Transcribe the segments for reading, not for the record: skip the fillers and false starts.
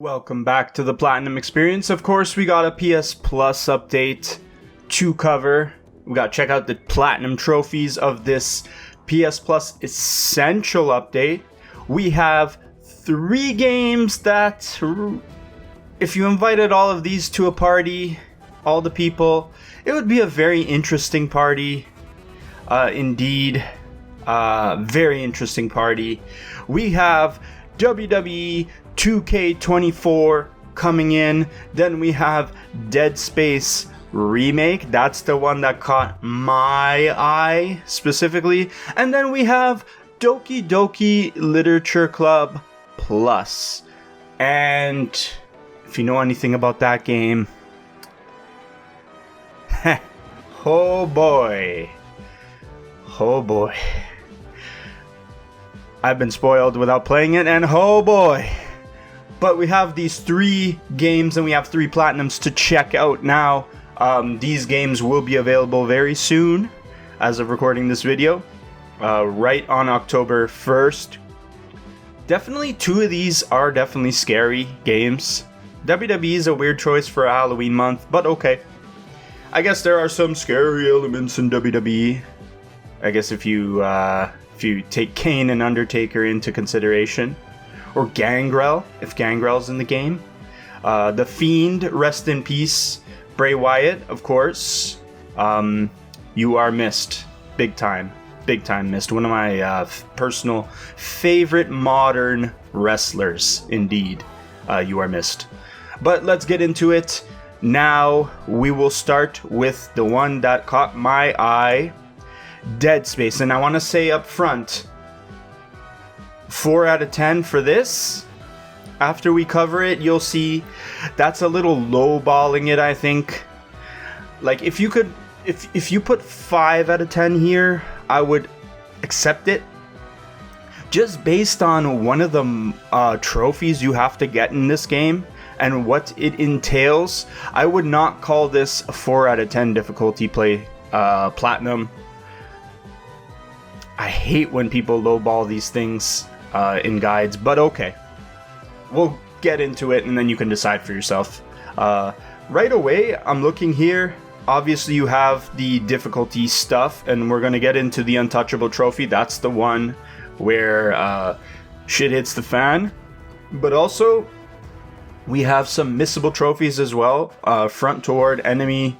Welcome back to the Platinum Experience. Of course, we got a PS Plus update to cover. We got to check out the Platinum trophies of this PS Plus Essential update. We have 3 games that, if you invited all of these to a party, all the people, it would be a very interesting party. Indeed, very interesting party. We have WWE 2K24 coming in. Then we have Dead Space Remake. That's the one that caught my eye specifically. And then we have Doki Literature Club Plus. And if you know anything about that game, oh boy. Oh boy. I've been spoiled without playing it, and oh boy. But we have these 3 games and we have 3 platinums to check out now. These games will be available very soon as of recording this video. Right on October 1st. Definitely 2 of these are definitely scary games. WWE is a weird choice for a Halloween month, but okay. I guess there are some scary elements in WWE. I guess if you take Kane and Undertaker into consideration. Or Gangrel, if Gangrel's in the game. The Fiend, rest in peace. Bray Wyatt, of course. You are missed. Big time. Big time missed. One of my personal favorite modern wrestlers, indeed. You are missed. But let's get into it. Now, we will start with the one that caught my eye. Dead Space. And I want to say up front, 4 out of 10 for this. After we cover it, you'll see that's a little lowballing it, I think. Like, if you put 5 out of 10 here, I would accept it. Just based on one of the trophies you have to get in this game and what it entails, I would not call this a 4 out of 10 difficulty play platinum. I hate when people lowball these things in guides, but okay. We'll get into it and then you can decide for yourself. Right away, I'm looking here. Obviously, you have the difficulty stuff, and we're going to get into the Untouchable trophy. That's the one where shit hits the fan. But also, we have some missable trophies as well. Front toward enemy,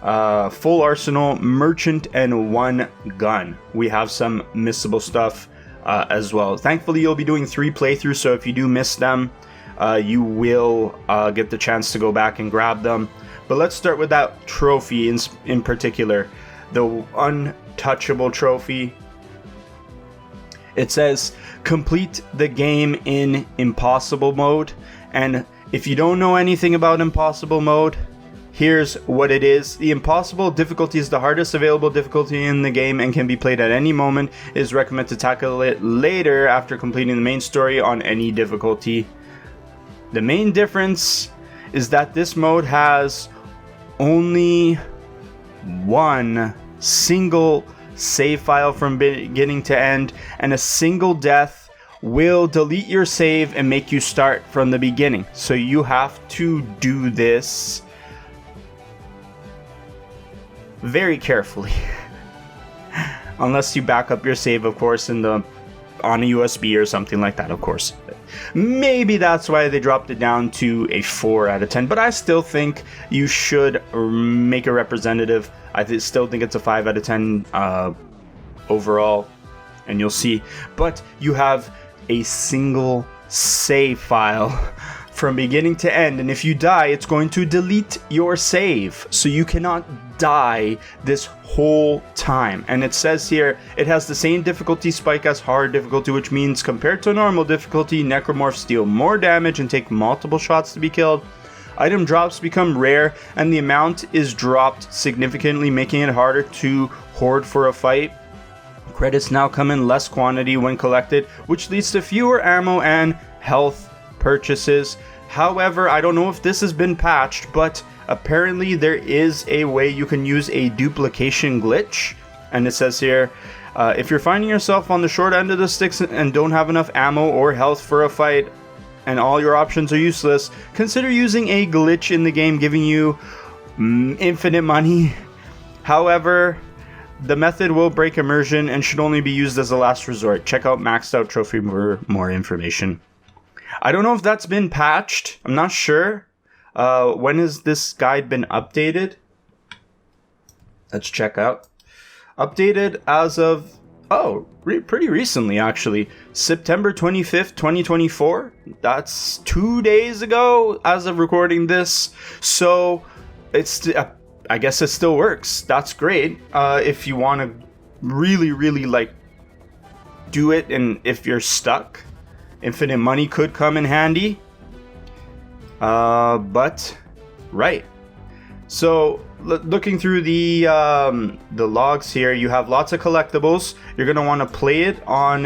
full arsenal, merchant, and 1 gun. We have some missable stuff as well. Thankfully, you'll be doing 3 playthroughs, so if you do miss them, you will get the chance to go back and grab them. But let's start with that trophy in particular, the Untouchable trophy. It says, complete the game in Impossible mode. And if you don't know anything about Impossible mode, here's what it is. The Impossible difficulty is the hardest available difficulty in the game and can be played at any moment. It is recommended to tackle it later after completing the main story on any difficulty. The main difference is that this mode has only 1 single save file from beginning to end, and a single death will delete your save and make you start from the beginning. So you have to do this very carefully. Unless you back up your save, of course, on a USB or something like that, of course. Maybe that's why they dropped it down to a 4 out of 10, but I still think you should make a representative. I still think it's a 5 out of 10 overall, and you'll see. But you have a single save file from beginning to end, and if you die, it's going to delete your save, so you cannot die this whole time. And it says here it has the same difficulty spike as hard difficulty, which means compared to normal difficulty, necromorphs deal more damage and take multiple shots to be killed. Item drops become rare and the amount is dropped significantly, making it harder to hoard for a fight. Credits now come in less quantity when collected, which leads to fewer ammo and health purchases. However, I don't know if this has been patched, but apparently there is a way you can use a duplication glitch. And it says here, if you're finding yourself on the short end of the sticks and don't have enough ammo or health for a fight, and all your options are useless, consider using a glitch in the game giving you infinite money. However, the method will break immersion and should only be used as a last resort. Check out Maxed Out Trophy for more information. I don't know if that's been patched. I'm not sure. When has this guide been updated? Let's check out. Updated as of, pretty recently actually. September 25th, 2024. That's 2 days ago as of recording this. So it's, I guess it still works. That's great. If you want to really, really like do it, and if you're stuck, infinite money could come in handy. But right. So looking through the logs here, you have lots of collectibles. You're gonna want to play it on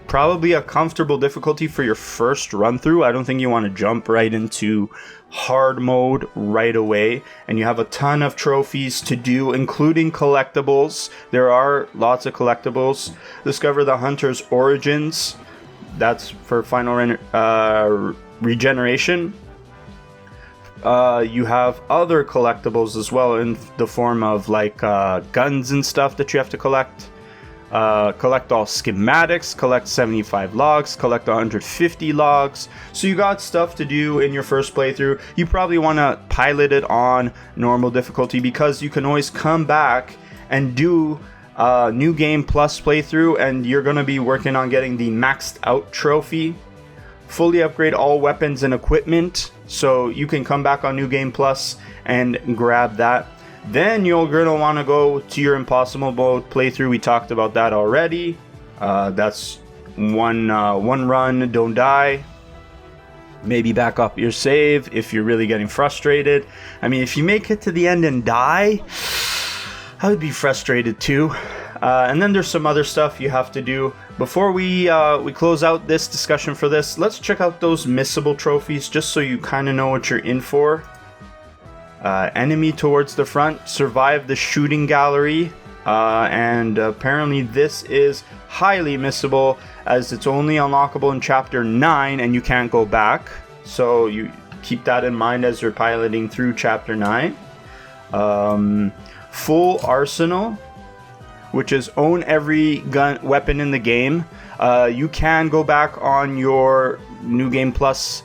probably a comfortable difficulty for your first run through. I don't think you want to jump right into hard mode right away. And you have a ton of trophies to do, including collectibles. There are lots of collectibles. Discover the Hunter's Origins. That's for final regeneration. You have other collectibles as well in the form of like guns and stuff that you have to collect. Collect all schematics, collect 75 logs, collect 150 logs. So you got stuff to do in your first playthrough. You probably want to pilot it on normal difficulty because you can always come back and do New Game Plus playthrough, and you're going to be working on getting the Maxed Out trophy. Fully upgrade all weapons and equipment, so you can come back on New Game Plus and grab that. Then you're going to want to go to your Impossible Mode playthrough. We talked about that already. That's one run, don't die. Maybe back up your save if you're really getting frustrated. I mean, if you make it to the end and die, I would be frustrated too. And then there's some other stuff you have to do. Before we close out this discussion for this, let's check out those missable trophies just so you kind of know what you're in for. Enemy towards the front, survive the shooting gallery, and apparently this is highly missable as it's only unlockable in chapter 9 and you can't go back. So you keep that in mind as you're piloting through chapter 9. Full arsenal, which is own every weapon in the game. You can go back on your New Game Plus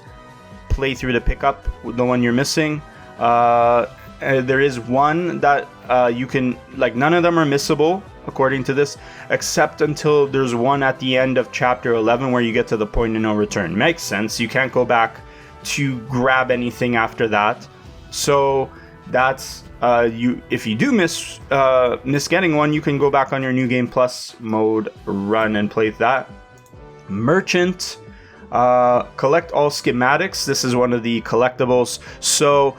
playthrough to pick up the one you're missing. There is one that you can, like, none of them are missable according to this, except until there's one at the end of chapter 11 where you get to the point of no return. Makes sense. You can't go back to grab anything after that. So that's if you do miss getting one, you can go back on your New Game Plus mode, run and play that. Merchant. Collect all schematics. This is one of the collectibles. So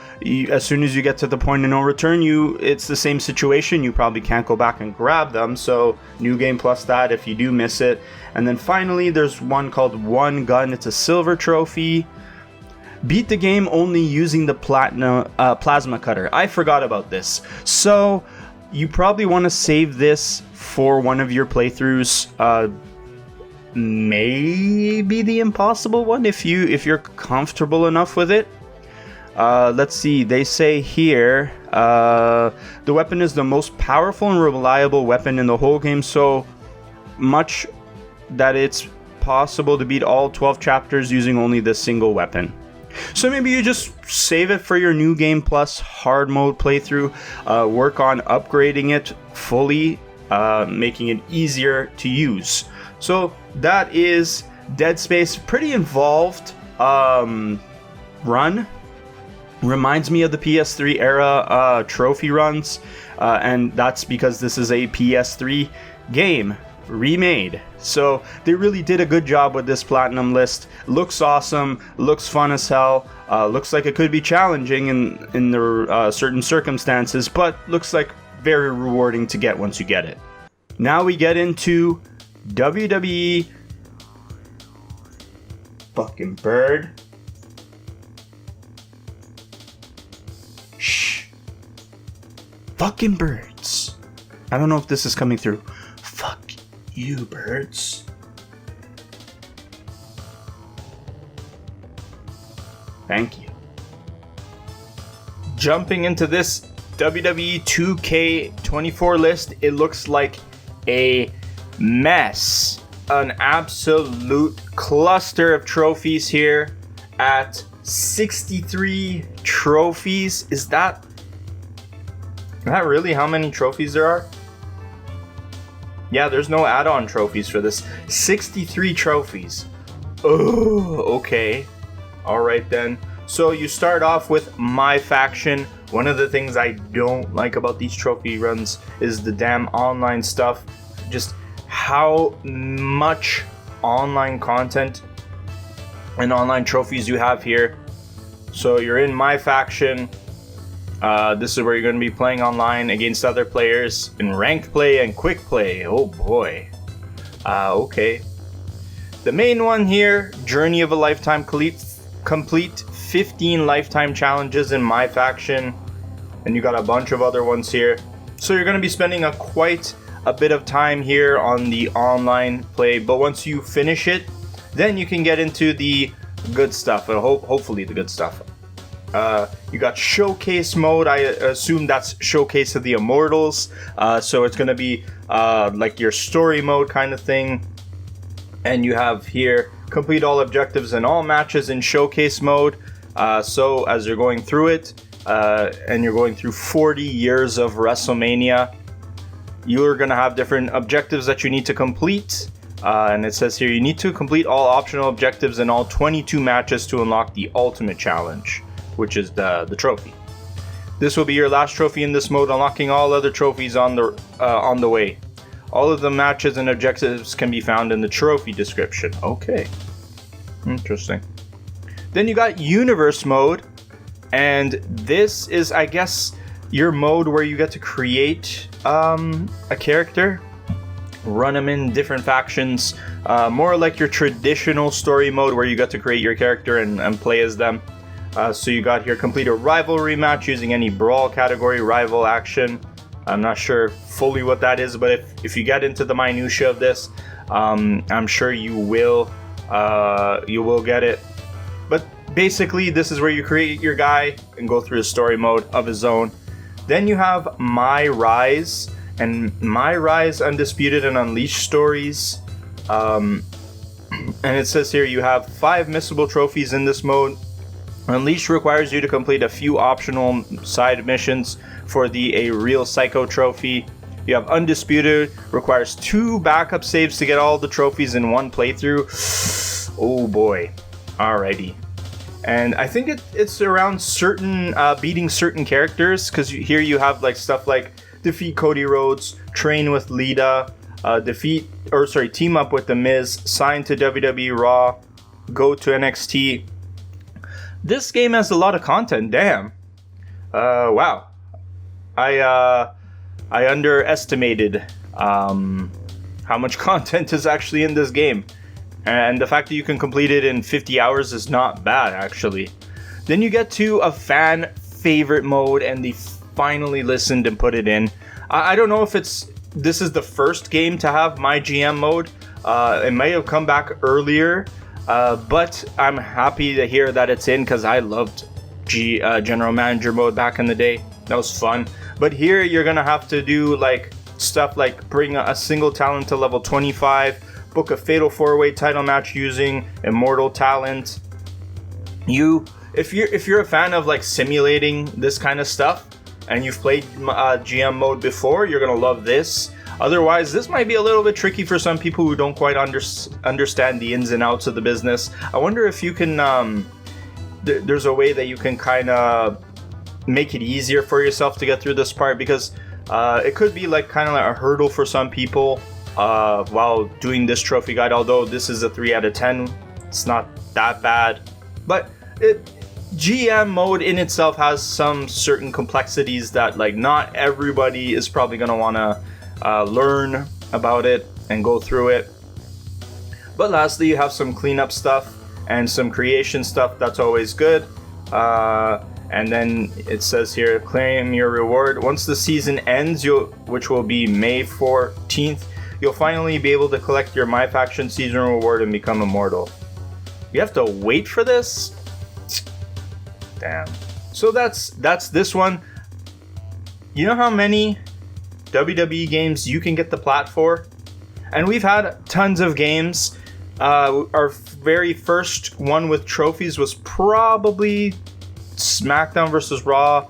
as soon as you get to the point of no return, it's the same situation. You probably can't go back and grab them. So New Game Plus that if you do miss it. And then finally, there's one called One Gun. It's a silver trophy. Beat the game only using the plasma cutter. I forgot about this. So you probably want to save this for one of your playthroughs. Maybe the impossible one if you're comfortable enough with it. Let's see, they say here the weapon is the most powerful and reliable weapon in the whole game, so much that it's possible to beat all 12 chapters using only this single weapon. So maybe you just save it for your New Game Plus hard mode playthrough, work on upgrading it fully, making it easier to use. So that is Dead Space. Pretty involved run. Reminds me of the PS3 era trophy runs. And that's because this is a PS3 game remade. So they really did a good job with this platinum list. Looks awesome. Looks fun as hell. Looks like it could be challenging in the certain circumstances. But looks like very rewarding to get once you get it. Now we get into WWE fucking bird. Shh. Fucking birds. I don't know if this is coming through. Fuck you, birds. Thank you. Jumping into this WWE 2K24 list, it looks like a mess. An absolute cluster of trophies here at 63 trophies. Is that really how many trophies there are? Yeah, there's no add-on trophies for this. 63 trophies. Oh, okay. Alright then. So you start off with my faction. One of the things I don't like about these trophy runs is the damn online stuff. Just how much online content and online trophies you have here. So you're in my faction. This is where you're going to be playing online against other players in ranked play and quick play. Oh boy. Okay. The main one here, Journey of a Lifetime, complete 15 lifetime challenges in my faction. And you got a bunch of other ones here. So you're going to be spending quite a bit of time here on the online play. But once you finish it, then you can get into the good stuff. Hopefully the good stuff. You got Showcase mode. I assume that's Showcase of the Immortals. So it's going to be like your story mode kind of thing. And you have here, complete all objectives and all matches in Showcase mode. So as you're going through it, and you're going through 40 years of WrestleMania, you're going to have different objectives that you need to complete. And it says here, you need to complete all optional objectives in all 22 matches to unlock the Ultimate Challenge, which is the trophy. This will be your last trophy in this mode, unlocking all other trophies on the way. All of the matches and objectives can be found in the trophy description. Okay. Interesting. Then you got Universe mode. And this is, I guess, your mode where you get to create a character, run them in different factions, more like your traditional story mode where you get to create your character and play as them. So you got here, complete a rivalry match using any brawl category, rival action. I'm not sure fully what that is, but if you get into the minutia of this, I'm sure you will get it. But basically, this is where you create your guy and go through a story mode of his own. Then you have My Rise, and My Rise Undisputed and Unleashed stories. And it says here you have 5 missable trophies in this mode. Unleashed requires you to complete a few optional side missions for the A Real Psycho trophy. You have Undisputed, requires 2 backup saves to get all the trophies in one playthrough. Oh boy. Alrighty. And I think it's around certain beating certain characters, because here you have like stuff like defeat Cody Rhodes, train with Lita, team up with The Miz, sign to WWE Raw, go to NXT. This game has a lot of content. Damn. Wow. I underestimated how much content is actually in this game. And the fact that you can complete it in 50 hours is not bad, actually. Then you get to a fan favorite mode, and they finally listened and put it in. I don't know if this is the first game to have My GM mode. It may have come back earlier, but I'm happy to hear that it's in, because I loved General Manager mode back in the day. That was fun. But here you're going to have to do like stuff like bring a single talent to level 25, book a fatal 4-way title match using immortal talent. If you're a fan of like simulating this kind of stuff and you've played GM mode before, you're gonna love this. Otherwise, this might be a little bit tricky for some people who don't quite understand the ins and outs of the business. I wonder if you can there's a way that you can kind of make it easier for yourself to get through this part, because it could be like kind of like a hurdle for some people while doing this trophy guide. Although this is a 3 out of 10, it's not that bad. But GM mode in itself has some certain complexities that like not everybody is probably going to want to learn about it and go through it. But lastly, you have some cleanup stuff and some creation stuff. That's always good. And then it says here, claim your reward. Once the season ends, which will be May 14th, you'll finally be able to collect your My Faction season reward and become immortal. You have to wait for this? Damn. So that's this one. You know how many WWE games you can get the plat for? And we've had tons of games. Our very first one with trophies was probably SmackDown vs. Raw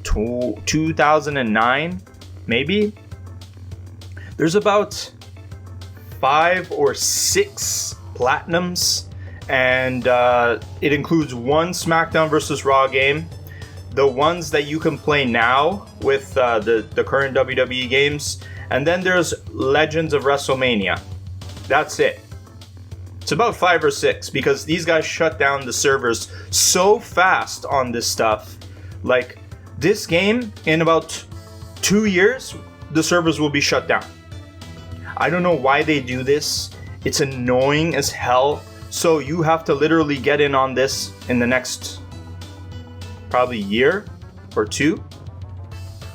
2009, maybe. There's about 5 or 6 platinums, and it includes one SmackDown vs. Raw game. The ones that you can play now with the current WWE games, and then there's Legends of WrestleMania. That's it. It's about 5 or 6 because these guys shut down the servers so fast on this stuff. Like, this game, in about 2 years, the servers will be shut down. I don't know why they do this. It's annoying as hell. So you have to literally get in on this in the next probably year or 2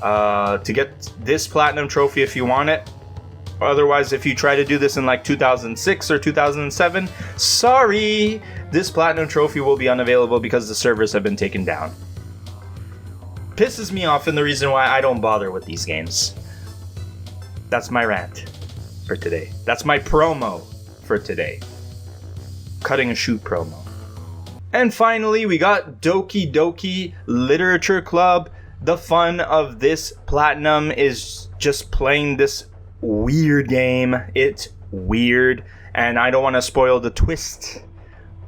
to get this platinum trophy if you want it. Otherwise, if you try to do this in like 2006 or 2007, sorry, this platinum trophy will be unavailable because the servers have been taken down. Pisses me off, and the reason why I don't bother with these games. That's my rant for today. That's my promo for today. Cutting a shoot promo. And finally, we got Doki Literature Club. The fun of this platinum is just playing this weird game. It's weird, and I don't want to spoil the twist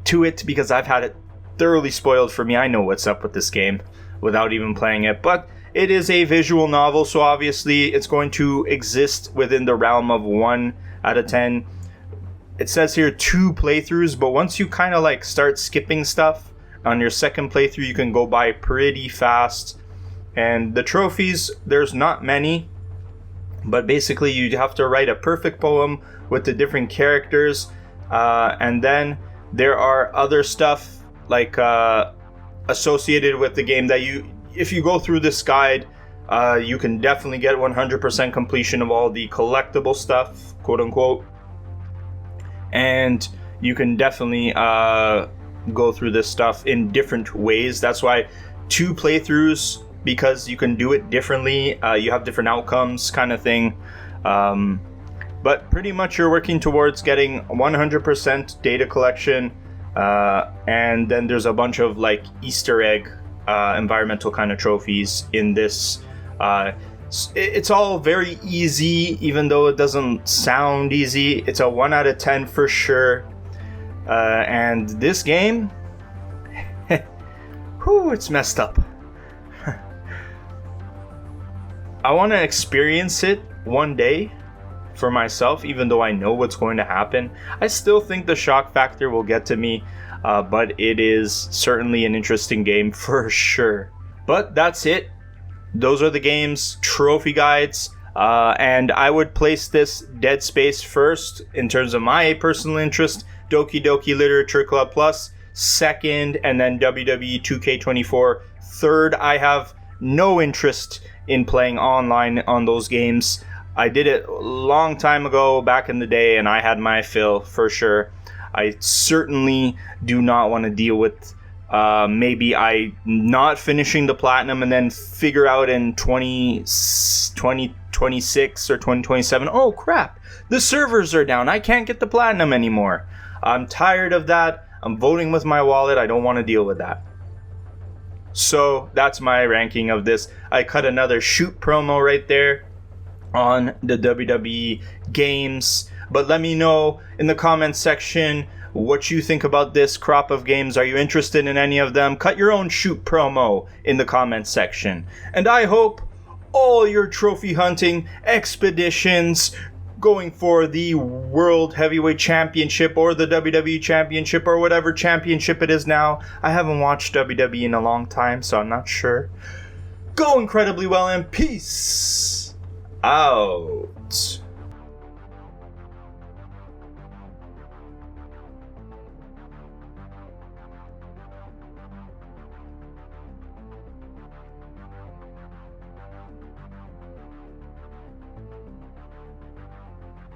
to it because I've had it thoroughly spoiled for me. I know what's up with this game without even playing it, but it is a visual novel, so obviously it's going to exist within the realm of 1 out of 10. It says here 2 playthroughs, but once you kind of like start skipping stuff on your second playthrough, you can go by pretty fast. And the trophies, there's not many, but basically you have to write a perfect poem with the different characters, and then there are other stuff like associated with the game that if you go through this guide, you can definitely get 100% completion of all the collectible stuff, quote unquote. And you can definitely go through this stuff in different ways. That's why 2 playthroughs, because you can do it differently. You have different outcomes, kind of thing. But pretty much you're working towards getting 100% data collection. And then there's a bunch of like Easter egg environmental kind of trophies in this. It's all very easy, even though it doesn't sound easy. It's a 1 out of 10 for sure. And this game, whew, it's messed up. I want to experience it one day for myself, even though I know what's going to happen. I still think the shock factor will get to me, but it is certainly an interesting game for sure. But that's it. Those are the game's trophy guides, and I would place this Dead Space first in terms of my personal interest, Doki Literature Club Plus second, and then WWE 2K24 third. I have no interest in playing online on those games. I did it a long time ago, back in the day, and I had my fill for sure. I certainly do not want to deal with maybe I not finishing the platinum and then figure out in 2026 or 2027, oh crap, the servers are down, I can't get the platinum anymore. I'm tired of that. I'm voting with my wallet. I don't want to deal with that. So that's my ranking of this. I cut another shoot promo right there on the WWE games. But let me know in the comments section what you think about this crop of games. Are you interested in any of them? Cut your own shoot promo in the comments section. And I hope all your trophy hunting expeditions going for the World Heavyweight Championship or the WWE Championship or whatever championship it is now. I haven't watched WWE in a long time, so I'm not sure. Go incredibly well, and peace out.